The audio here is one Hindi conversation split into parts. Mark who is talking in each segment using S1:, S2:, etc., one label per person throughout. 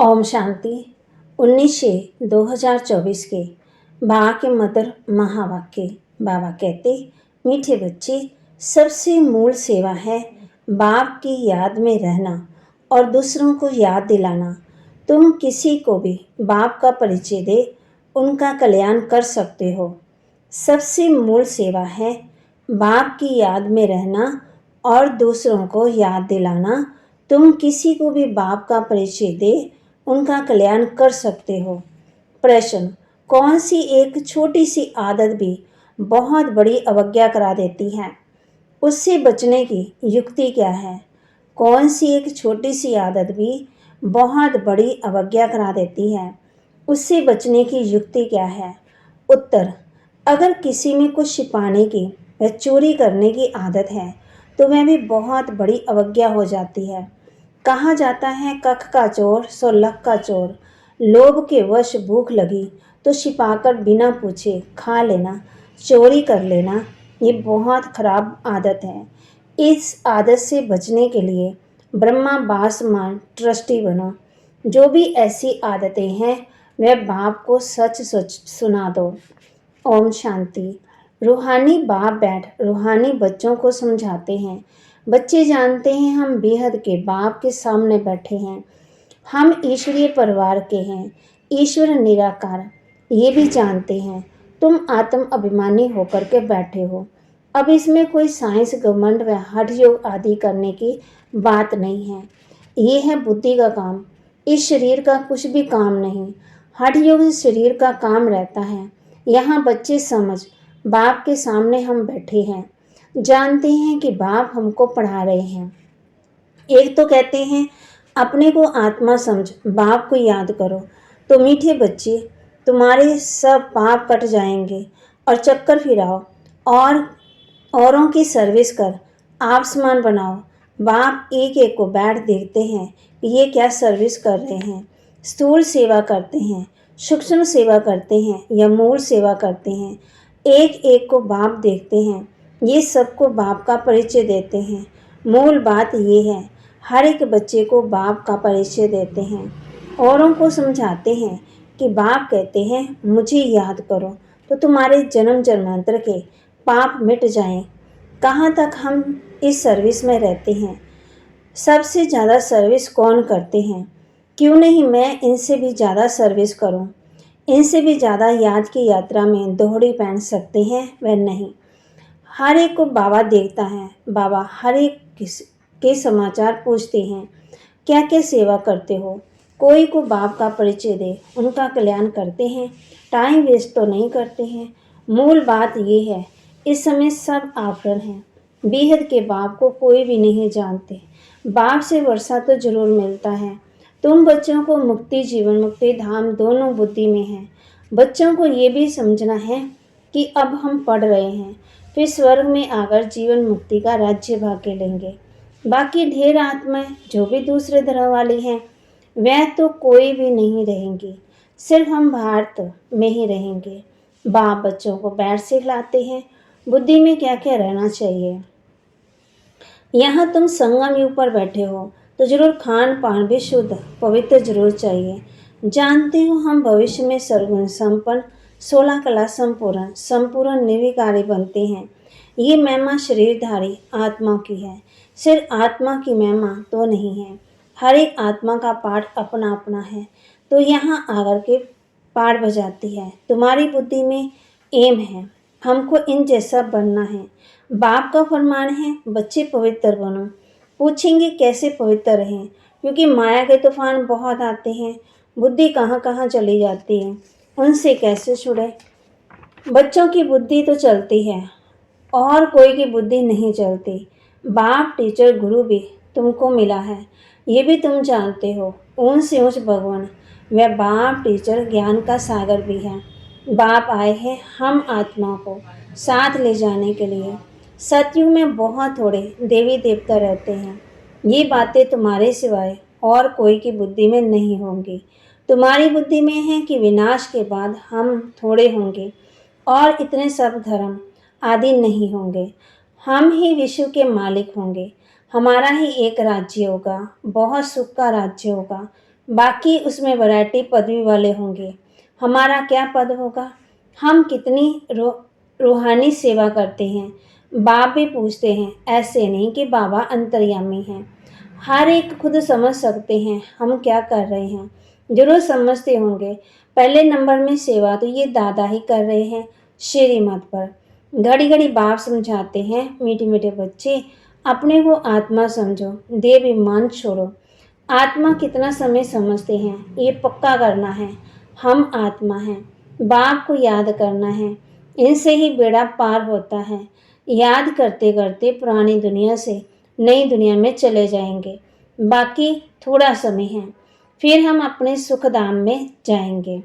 S1: ओम शांति। 19/6/2024 के बाबा के मधुर महावाक्य। बाबा कहते, मीठे बच्चे, सबसे मूल सेवा है बाप की याद में रहना और दूसरों को याद दिलाना। तुम किसी को भी बाप का परिचय दे उनका कल्याण कर सकते हो। सबसे मूल सेवा है बाप की याद में रहना और दूसरों को याद दिलाना। तुम किसी को भी बाप का परिचय दे उनका कल्याण कर सकते हो। प्रश्न, कौन सी एक छोटी सी आदत भी बहुत बड़ी अवज्ञा करा देती है? उससे बचने की युक्ति क्या है? कौन सी एक छोटी सी आदत भी बहुत बड़ी अवज्ञा करा देती है? उससे बचने की युक्ति क्या है? उत्तर, अगर किसी में कुछ छिपाने की या चोरी करने की आदत है तो वह भी बहुत बड़ी अवज्ञा हो जाती है। कहा जाता है, कख का चोर सो लख का चोर। लोभ के वश भूख लगी तो छिपाकर बिना पूछे खा लेना, चोरी कर लेना, ये बहुत खराब आदत है। इस आदत से बचने के लिए ब्रह्मा बासमान ट्रस्टी बनो। जो भी ऐसी आदतें हैं वह बाप को सच सच सुना दो। ओम शांति। रूहानी बाप बैठ रूहानी बच्चों को समझाते हैं। बच्चे जानते हैं हम बेहद के बाप के सामने बैठे हैं, हम ईश्वरीय परिवार के हैं, ईश्वर निराकार ये भी जानते हैं। तुम आत्म अभिमानी होकर के बैठे हो। अब इसमें कोई साइंस, घमंड व हठ योग आदि करने की बात नहीं है। ये है बुद्धि का काम, इस शरीर का कुछ भी काम नहीं। हठ योग शरीर का काम रहता है। यहाँ बच्चे समझ, बाप के सामने हम बैठे हैं, जानते हैं कि बाप हमको पढ़ा रहे हैं। एक तो कहते हैं अपने को आत्मा समझ, बाप को याद करो। तो मीठे बच्चे, तुम्हारे सब पाप कट जाएंगे और चक्कर फिराओ और औरों की सर्विस कर, आप समान बनाओ। बाप एक एक को बैठ देखते हैं कि ये क्या सर्विस कर रहे हैं। स्थूल सेवा करते हैं, सूक्ष्म सेवा करते हैं या मूल सेवा करते हैं। एक एक को बाप देखते हैं, ये सबको बाप का परिचय देते हैं। मूल बात ये है, हर एक बच्चे को बाप का परिचय देते हैं। औरों को समझाते हैं कि बाप कहते हैं मुझे याद करो तो तुम्हारे जन्म जन्मांतर के पाप मिट जाएं। कहाँ तक हम इस सर्विस में रहते हैं? सबसे ज़्यादा सर्विस कौन करते हैं? क्यों नहीं मैं इनसे भी ज़्यादा सर्विस करूं? इनसे भी ज़्यादा याद की यात्रा में दोहड़ी पहन सकते हैं वह नहीं। हर एक को बाबा देखता है। बाबा हर एक के समाचार पूछते हैं, क्या क्या सेवा करते हो। कोई को बाप का परिचय दे उनका कल्याण करते हैं, टाइम वेस्ट तो नहीं करते हैं। मूल बात ये है, इस समय सब आवरण हैं, बेहद के बाप को कोई भी नहीं जानते। बाप से वर्षा तो जरूर मिलता है। तुम बच्चों को मुक्ति, जीवन मुक्ति धाम दोनों बुद्धि में है। बच्चों को ये भी समझना है कि अब हम पढ़ रहे हैं, फिर स्वर्ग में आकर जीवन मुक्ति का राज्य भाग्य लेंगे। बाकी ढेर आत्माएं जो भी दूसरे धर्म वाली हैं वह तो कोई भी नहीं रहेंगी, सिर्फ हम भारत में ही रहेंगे। बाप बच्चों को बैठ सिखलाते हैं बुद्धि में क्या क्या रहना चाहिए। यहाँ तुम संगम युग पर बैठे हो तो जरूर खान पान भी शुद्ध पवित्र जरूर चाहिए। जानते हो हम भविष्य में सर्वगुण संपन्न, 16 कला संपूर्ण निर्विकारी बनते हैं। ये महिमा शरीरधारी आत्मा की है, सिर्फ आत्मा की महिमा तो नहीं है। हर एक आत्मा का पाठ अपना अपना है, तो यहाँ आकर के पाठ बजाती है। तुम्हारी बुद्धि में एम है, हमको इन जैसा बनना है। बाप का फरमान है बच्चे पवित्र बनो। पूछेंगे कैसे पवित्र रहें, क्योंकि माया के तूफान बहुत आते हैं, बुद्धि कहाँ कहाँ चली जाती है, उनसे कैसे छुड़े। बच्चों की बुद्धि तो चलती है और कोई की बुद्धि नहीं चलती। बाप टीचर गुरु भी तुमको मिला है, ये भी तुम जानते हो। ऊंच से ऊंच भगवान वह बाप टीचर ज्ञान का सागर भी है। बाप आए हैं हम आत्मा को साथ ले जाने के लिए। सतयुग में बहुत थोड़े देवी देवता रहते हैं, ये बातें तुम्हारे सिवाय और कोई की बुद्धि में नहीं होंगी। तुम्हारी बुद्धि में है कि विनाश के बाद हम थोड़े होंगे और इतने सब धर्म आदि नहीं होंगे, हम ही विश्व के मालिक होंगे। हमारा ही एक राज्य होगा, बहुत सुख का राज्य होगा, बाकी उसमें वैरायटी पदवी वाले होंगे। हमारा क्या पद होगा? हम कितनी रूहानी सेवा करते हैं। बाप भी पूछते हैं, ऐसे नहीं कि बाबा अंतर्यामी हैं। हर एक खुद समझ सकते हैं हम क्या कर रहे हैं। जरूर समझते होंगे। पहले नंबर में सेवा तो ये दादा ही कर रहे हैं श्रीमत पर। घड़ी घड़ी बाप समझाते हैं, मीठे मीठे बच्चे अपने को आत्मा समझो, देह अभिमान छोड़ो। आत्मा कितना समय समझते हैं, ये पक्का करना है। हम आत्मा हैं, बाप को याद करना है। इनसे ही बेड़ा पार होता है। याद करते करते पुरानी दुनिया से नई दुनिया में चले जाएंगे। बाकी थोड़ा समय है, फिर हम अपने सुखधाम में जाएंगे।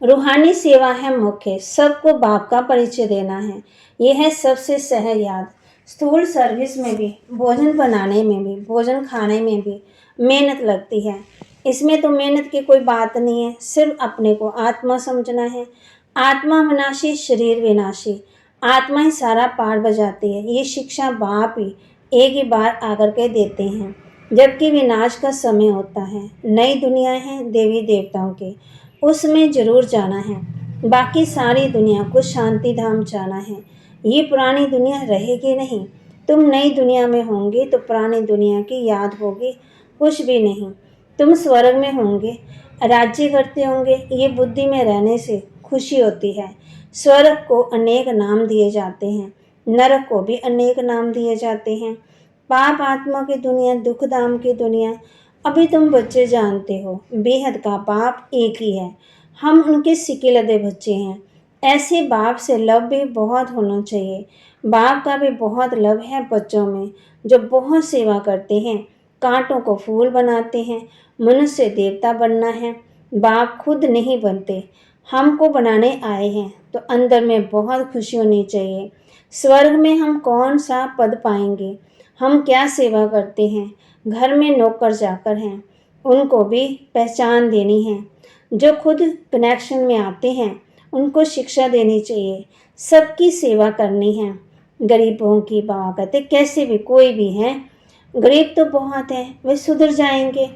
S1: रूहानी सेवा है मुख्य, सबको बाप का परिचय देना है। यह है सबसे सहज याद। स्थूल सर्विस में भी, भोजन बनाने में भी, भोजन खाने में भी मेहनत लगती है। इसमें तो मेहनत की कोई बात नहीं है, सिर्फ अपने को आत्मा समझना है। आत्मा विनाशी, शरीर विनाशी। आत्मा ही सारा पार बजाती है। ये शिक्षा बाप ही एक ही बार आकर के देते हैं, जबकि विनाश का समय होता है। नई दुनिया है देवी देवताओं की, उसमें जरूर जाना है। बाकी सारी दुनिया को शांति धाम जाना है। ये पुरानी दुनिया रहेगी नहीं। तुम नई दुनिया में होंगे तो पुरानी दुनिया की याद होगी, कुछ भी नहीं। तुम स्वर्ग में होंगे, राज्य करते होंगे। ये बुद्धि में रहने से खुशी होती है। स्वर्ग को अनेक नाम दिए जाते हैं, नरक को भी अनेक नाम दिए जाते हैं। पाप आत्मा की दुनिया, दुख धाम की दुनिया। अभी तुम बच्चे जानते हो, बेहद का बाप एक ही है। हम उनके सिके लदे बच्चे हैं। ऐसे बाप से लव भी बहुत होना चाहिए। बाप का भी बहुत लव है बच्चों में, जो बहुत सेवा करते हैं, कांटों को फूल बनाते हैं। मनुष्य देवता बनना है, बाप खुद नहीं बनते, हमको बनाने आए हैं। तो अंदर में बहुत खुशी होनी चाहिए। स्वर्ग में हम कौन सा पद पाएंगे? हम क्या सेवा करते हैं? घर में नौकर चाकर हैं, उनको भी पहचान देनी है। जो खुद कनेक्शन में आते हैं उनको शिक्षा देनी चाहिए। सबकी सेवा करनी है। गरीबों की बाबा कहते कैसे भी कोई भी हैं, गरीब तो बहुत हैं, वे सुधर जाएंगे।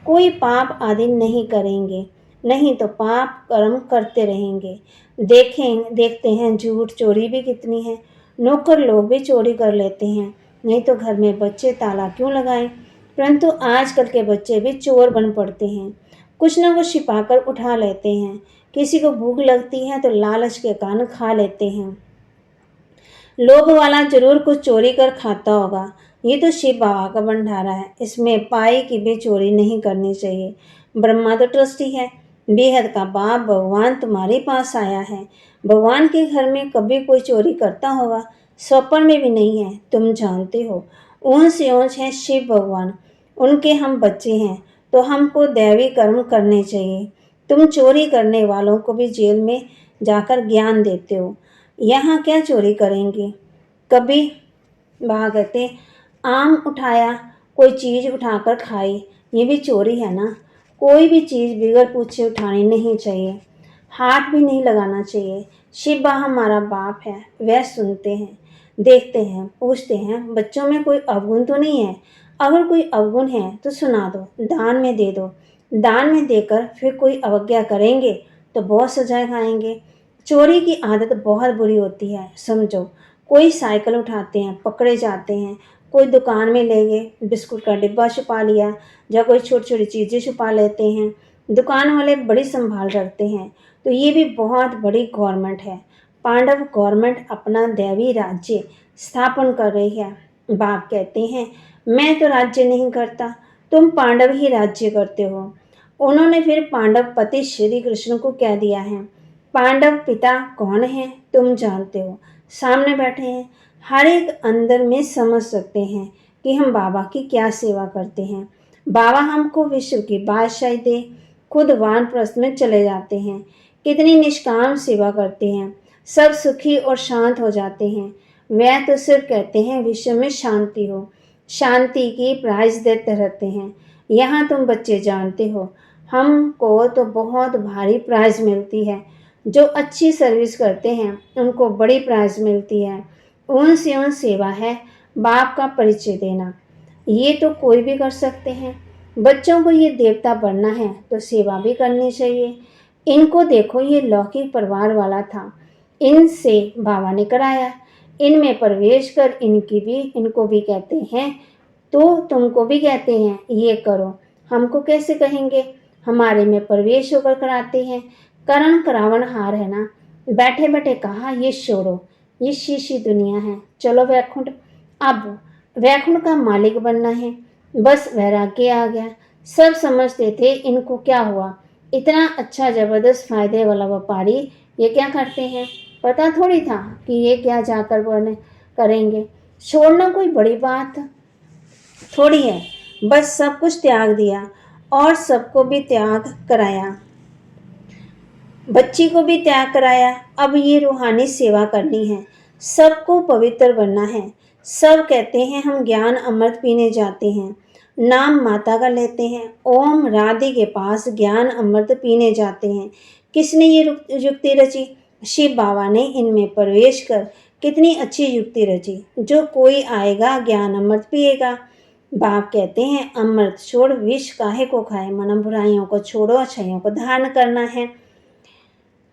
S1: कोई पाप आदि नहीं करेंगे, नहीं तो पाप कर्म करते रहेंगे। देखते हैं झूठ चोरी भी कितनी है। नौकर लोग भी चोरी कर लेते हैं, नहीं तो घर में बच्चे ताला क्यों लगाएं। परंतु आजकल के बच्चे भी चोर बन पड़ते हैं, कुछ ना कुछ छिपाकर उठा लेते हैं। किसी को भूख लगती है तो लालच के कारण खा लेते हैं। लोभ वाला जरूर कुछ चोरी कर खाता होगा। ये तो शिव बाबा का भंडारा है, इसमें पाई की भी चोरी नहीं करनी चाहिए। ब्रह्मा तो ट्रस्टी है, बेहद का बाप भगवान तुम्हारे पास आया है। भगवान के घर में कभी कोई चोरी करता होगा? स्वप्न में भी नहीं है, तुम जानते हो। ऊंच से ऊंच है शिव भगवान, उनके हम बच्चे हैं, तो हमको दैवी कर्म करने चाहिए। तुम चोरी करने वालों को भी जेल में जाकर ज्ञान देते हो, यहाँ क्या चोरी करेंगे? कभी वहाँ कहते आम उठाया, कोई चीज़ उठाकर खाई, ये भी चोरी है ना। कोई भी चीज़ बिगड़ पूछे उठानी नहीं चाहिए, हाथ भी नहीं लगाना चाहिए। शिवा हमारा बाप है, वह सुनते हैं, देखते हैं, पूछते हैं बच्चों में कोई अवगुण तो नहीं है। अगर कोई अवगुण है तो सुना दो, दान में दे दो। दान में देकर फिर कोई अवज्ञा करेंगे तो बहुत सजाएं खाएंगे। चोरी की आदत बहुत बुरी होती है, समझो। कोई साइकिल उठाते हैं, पकड़े जाते हैं। कोई दुकान में ले गए, बिस्कुट का डिब्बा छुपा लिया, या कोई छोटी छोटी चीज़ें छुपा लेते हैं। दुकान वाले बड़ी संभाल रखते हैं। तो ये भी बहुत बड़ी गवर्नमेंट है। पांडव गवर्नमेंट अपना दैवी राज्य स्थापन कर रही है। बाप कहते हैं मैं तो राज्य नहीं करता, तुम पांडव ही राज्य करते हो। उन्होंने फिर पांडव पति श्री कृष्ण को कह दिया है। पांडव पिता कौन है तुम जानते हो, सामने बैठे हैं। हर एक अंदर में समझ सकते हैं कि हम बाबा की क्या सेवा करते हैं। बाबा हमको विश्व की बादशाही दे, खुद वानप्रस्थ में चले जाते हैं। कितनी निष्काम सेवा करते हैं, सब सुखी और शांत हो जाते हैं। वह तो सिर्फ कहते हैं विश्व में शांति हो, शांति की प्राइज देते रहते हैं। यहाँ तुम बच्चे जानते हो, हमको तो बहुत भारी प्राइज मिलती है। जो अच्छी सर्विस करते हैं उनको बड़ी प्राइज मिलती है। उन सेवा है बाप का परिचय देना। ये तो कोई भी कर सकते हैं। बच्चों को ये देवता बनना है तो सेवा भी करनी चाहिए। इनको देखो, ये लौकिक परिवार वाला था, इनसे बाबा ने कराया। इनमें प्रवेश कर इनको भी कहते हैं, तो तुमको भी कहते हैं ये करो, हमको कैसे कहेंगे? हमारे में प्रवेश होकर कराते हैं। करण करावण हार है ना। बैठे बैठे कहा, ये छोड़ो, ये शीशी दुनिया है, चलो वैकुंठ। अब वैकुंठ का मालिक बनना है। बस वैराग्य आ गया। सब समझते थे इनको क्या हुआ, इतना अच्छा जबरदस्त फायदे वाला व्यापारी, ये क्या करते हैं? पता थोड़ी था कि ये क्या जाकर बने करेंगे। छोड़ना कोई बड़ी बात थोड़ी है, बस सब कुछ त्याग दिया और सबको भी त्याग कराया, बच्ची को भी त्याग कराया। अब ये रूहानी सेवा करनी है, सबको पवित्र बनना है। सब कहते हैं हम ज्ञान अमृत पीने जाते हैं, नाम माता का लेते हैं, ओम राधे के पास ज्ञान अमृत पीने जाते हैं। किसने ये युक्ति रची? शिव बाबा ने इनमें प्रवेश कर कितनी अच्छी युक्ति रची। जो कोई आएगा ज्ञान अमृत पिएगा। बाप कहते हैं अमृत छोड़ विष काहे को खाए, मन बुराइयों को छोड़ो, अच्छाइयों को धारण करना है,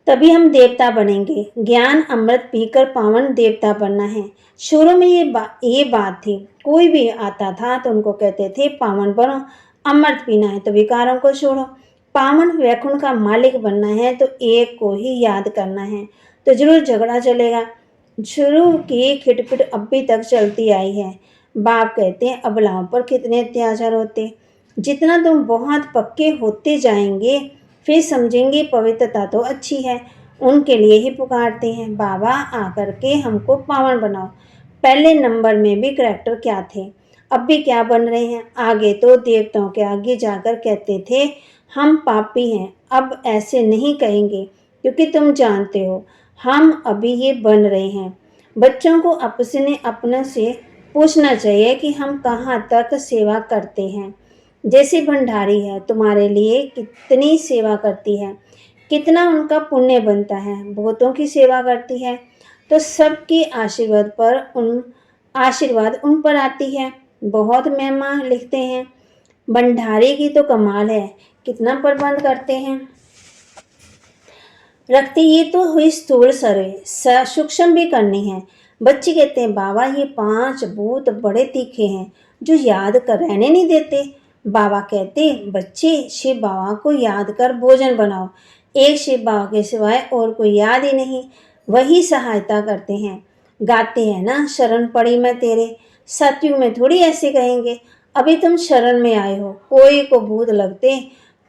S1: तभी हम देवता बनेंगे। ज्ञान अमृत पीकर पावन देवता बनना है। शुरू में ये बात थी, कोई भी आता था तो उनको कहते थे पावन बनो, अमृत पीना है तो विकारों को छोड़ो। पावन वैकुंठ का मालिक बनना है तो एक को ही याद करना है, तो जरूर झगड़ा चलेगा। शुरू की खिटपिट अब भी तक चलती आई है। बाप कहते हैं अबलाओं पर कितने अत्याचार होते, जितना तुम बहुत पक्के होते जाएंगे फिर समझेंगे पवित्रता तो अच्छी है। उनके लिए ही पुकारते हैं, बाबा आकर के हमको पावन बनाओ। पहले नंबर में भी करैक्टर क्या थे, अब भी क्या बन रहे हैं। आगे तो देवताओं के आगे जाकर कहते थे हम पापी हैं, अब ऐसे नहीं कहेंगे क्योंकि तुम जानते हो हम अभी ये बन रहे हैं। बच्चों को अपने से पूछना चाहिए कि हम कहाँ तक सेवा करते हैं। जैसे भंडारी है, तुम्हारे लिए कितनी सेवा करती है, कितना उनका पुण्य बनता है, बहुतों की सेवा करती है तो सबकी आशीर्वाद उन पर आती है। बहुत महिमा लिखते हैं, भंडारी की तो कमाल है, कितना प्रबंध करते हैं रखती। ये तो हुई स्थूल सर्वे, सूक्ष्म भी करनी है। बच्चे कहते हैं बाबा ये 5 भूत बड़े तीखे हैं जो याद कर रहने नहीं देते। बाबा कहते बच्चे शिव बाबा को याद कर भोजन बनाओ, एक शिव बाबा के सिवाय और कोई याद ही नहीं, वही सहायता करते हैं। गाते हैं ना शरण पड़ी मैं तेरे, सतयुग में थोड़ी ऐसे कहेंगे। अभी तुम शरण में आए हो, कोई को भूत लगते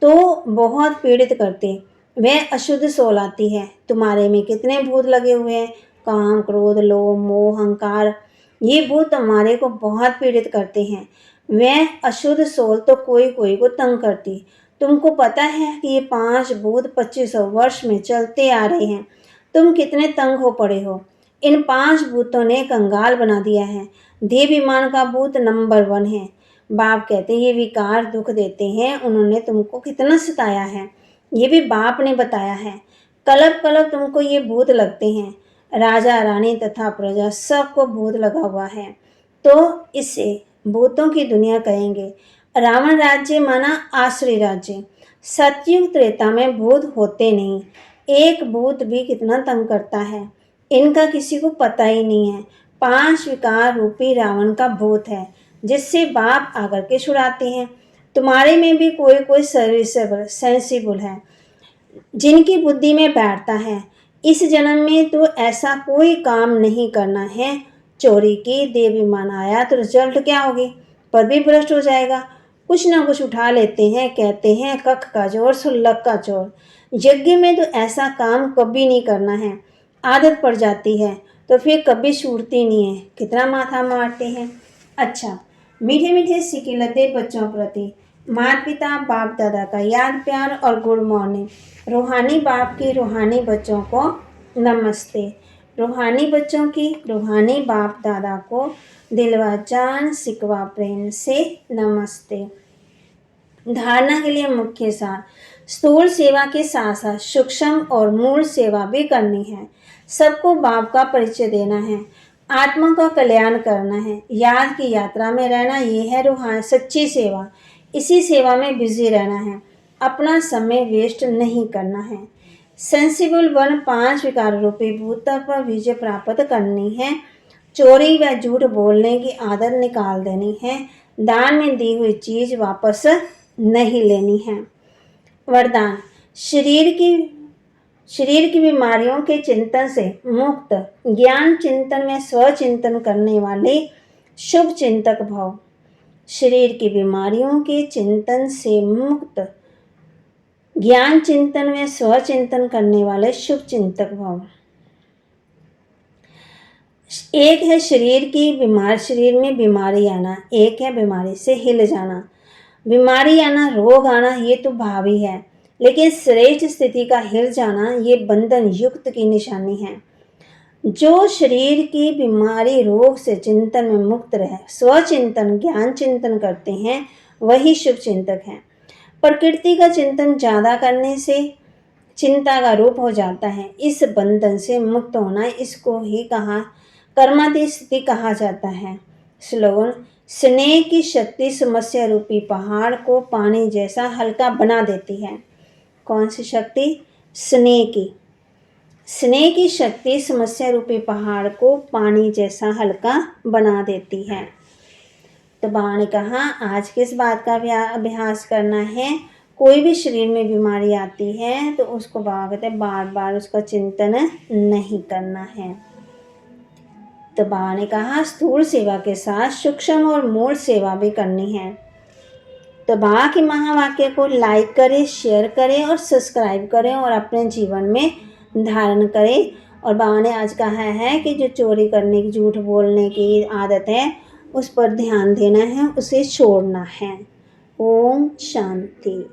S1: तो बहुत पीड़ित करते, वह अशुद्ध सोल आती है। तुम्हारे में कितने भूत लगे हुए हैं, काम क्रोध लोभ मोह अहंकार, ये भूत हमारे को बहुत पीड़ित करते हैं। वह अशुद्ध सोल तो कोई कोई को तंग करती। तुमको पता है कि ये 5 भूत 2500 वर्ष में चलते आ रहे हैं, तुम कितने तंग हो पड़े हो। इन 5 भूतों ने कंगाल बना दिया है। देवीमान का भूत नंबर 1 है। बाप कहते हैं ये विकार दुख देते हैं, उन्होंने तुमको कितना सताया है, ये भी बाप ने बताया है। कलप कलप तुमको ये भूत लगते हैं, राजा रानी तथा प्रजा सबको भूत लगा हुआ है, तो इसे भूतों की दुनिया कहेंगे। रावण राज्य माना आसुरी राज्य। सतयुग त्रेता में भूत होते नहीं, एक भूत भी कितना तंग करता है, इनका किसी को पता ही नहीं है। 5 विकार रूपी रावण का भूत है जिससे बाप आकर के छुड़ाते हैं। तुम्हारे में भी कोई कोई सर्विसेबल सेंसिबल है जिनकी बुद्धि में बैठता है, इस जन्म में तो ऐसा कोई काम नहीं करना है। चोरी की देवी मान आया तो रिजल्ट क्या होगी, पर भी भ्रष्ट हो जाएगा। कुछ ना कुछ उठा लेते हैं, कहते हैं कख का जोर सुलग का चोर। यज्ञ में तो ऐसा काम कभी नहीं करना है, आदत पड़ जाती है तो फिर कभी छूटती नहीं है, कितना माथा मारते हैं। अच्छा, मीठे मीठे सिक्के लदे बच्चों प्रति माता पिता बाप दादा का याद प्यार और गुड मॉर्निंग। रूहानी बाप की रूहानी बच्चों को नमस्ते। रूहानी बच्चों की रूहानी बाप दादा को दिलवा जान सिकवा प्रेम से नमस्ते। धारणा के लिए मुख्य सार, स्थूल सेवा के साथ साथ सूक्ष्म और मूल सेवा भी करनी है। सबको बाप का परिचय देना है, आत्मा का कल्याण करना है, याद की यात्रा में रहना, ये है रूहानी सच्ची सेवा। इसी सेवा में बिजी रहना है, अपना समय वेस्ट नहीं करना है। सेंसिबल वन 5 विकार रूपी भूतों पर विजय प्राप्त करनी है। चोरी व झूठ बोलने की आदत निकाल देनी है। दान में दी हुई चीज वापस नहीं लेनी है। वरदान, शरीर की बीमारियों के चिंतन से मुक्त, ज्ञान चिंतन में स्वचिंतन करने वाले शुभ चिंतक भव। शरीर की बीमारियों के चिंतन से मुक्त, ज्ञान चिंतन में स्वचिंतन करने वाले शुभ चिंतक भव। एक है शरीर में बीमारी आना, एक है बीमारी से हिल जाना। बीमारी आना, रोग आना ये तो भावी है, लेकिन श्रेष्ठ स्थिति का हिल जाना ये बंधन युक्त की निशानी है। जो शरीर की बीमारी रोग से चिंतन में मुक्त रहे, स्वचिंतन ज्ञान चिंतन करते हैं, वही शुभ चिंतक हैं। प्रकृति का चिंतन ज़्यादा करने से चिंता का रूप हो जाता है। इस बंधन से मुक्त होना, इसको ही कर्मातीत स्थिति कहा जाता है। स्लोगन, स्नेह की शक्ति समस्या रूपी पहाड़ को पानी जैसा हल्का बना देती है। कौन सी शक्ति? स्नेह की शक्ति समस्या रूपी पहाड़ को पानी जैसा हल्का बना देती है। तो बाबा ने कहा आज किस बात का अभ्यास करना है? कोई भी शरीर में बीमारी आती है तो उसको बाबा कहते हैं बार बार उसका चिंतन नहीं करना है। तो बाबा ने कहा स्थूल सेवा के साथ सूक्ष्म और मूल सेवा भी करनी है। तो बाबा के महावाक्य को लाइक करें, शेयर करें और सब्सक्राइब करें और अपने जीवन में धारण करें। और बाबा ने आज कहा है कि जो चोरी करने की, झूठ बोलने की आदत है उस पर ध्यान देना है, उसे छोड़ना है। ओम शांति।